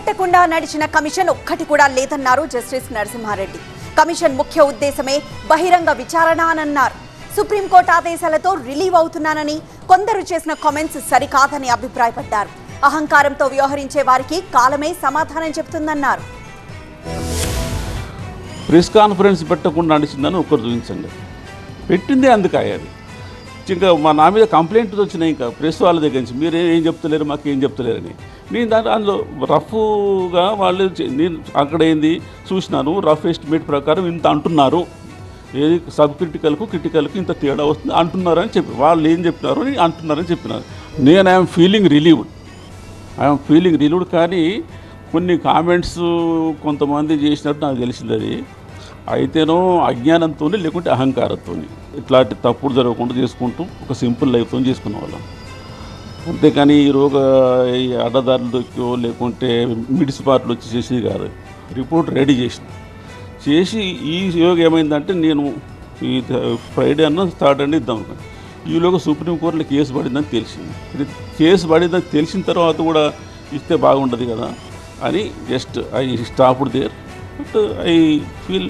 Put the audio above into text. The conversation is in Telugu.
పెట్టకుండా నడిచిన కమిషన్ ఒక్కటి కూడా లేదన్నారు జస్టిస్ నరసింహారెడ్డి. కమిషన్ ముఖ్య ఉద్దేశమే బహిరంగ విచారణ అన్నారు. సుప్రీంకోర్టు ఆదేశాలతో రిలీవ్ అవుతున్నానని, కొందరు చేసిన కామెంట్స్ సరికాదని అభిప్రాయపడ్డారు. అహంకారంతో వ్యవహరించే వారికి కాలమే సమాధానం చెబుతుందన్నారు. ప్రెస్ కాన్ఫరెన్స్ పెట్టకుండా నడిచిందని ఒకరు చూపించండి. పెట్టిందే అందుకయ్యాది. ఇంకా నా మీద కంప్లైంట్స్ వచ్చినాయి. ఇంకా ప్రెస్ వాళ్ళ దగ్గర నుంచి మీరు ఏం చెప్తలేరు, మాకు ఏం చెప్తలేరని. నేను దానిలో రఫ్గా వాళ్ళు నేను అక్కడ ఏంది చూసినాను. రఫ్ ఎస్టిమేట్ ప్రకారం ఇంత అంటున్నారు, ఏది సబ్ క్రిటికల్కు ఇంత తేడా వస్తుంది అంటున్నారని చెప్పి వాళ్ళు ఏం చెప్పినారు అని అంటున్నారని చెప్పినారు. నేను ఐఎమ్ ఫీలింగ్ రిలీవ్డ్. కానీ కొన్ని కామెంట్స్ కొంతమంది చేసినట్టు నాకు తెలిసింది. అది అయితేనో అజ్ఞానంతో లేకుంటే అహంకారంతో ఇట్లాంటి తప్పుడు జరగకుండా చేసుకుంటూ ఒక సింపుల్ లైఫ్తో చేసుకునే వాళ్ళం. అంతేకాని ఈ అడ్డదారులు దొక్కో లేకుంటే మున్సిపాలిటీలు వచ్చి చేసేది కాదు. రిపోర్ట్ రెడీ చేసి ఈ యోగ ఏమైందంటే నేను ఈ ఫ్రైడే అన్న సాటర్డే ఇద్దాం అనుకోండి. ఈలోగా సుప్రీంకోర్టులో కేసు పడిందని తెలిసింది. కేసు పడిందని తెలిసిన తర్వాత కూడా ఇస్తే బాగుండదు కదా అని just I stopped there. But I feel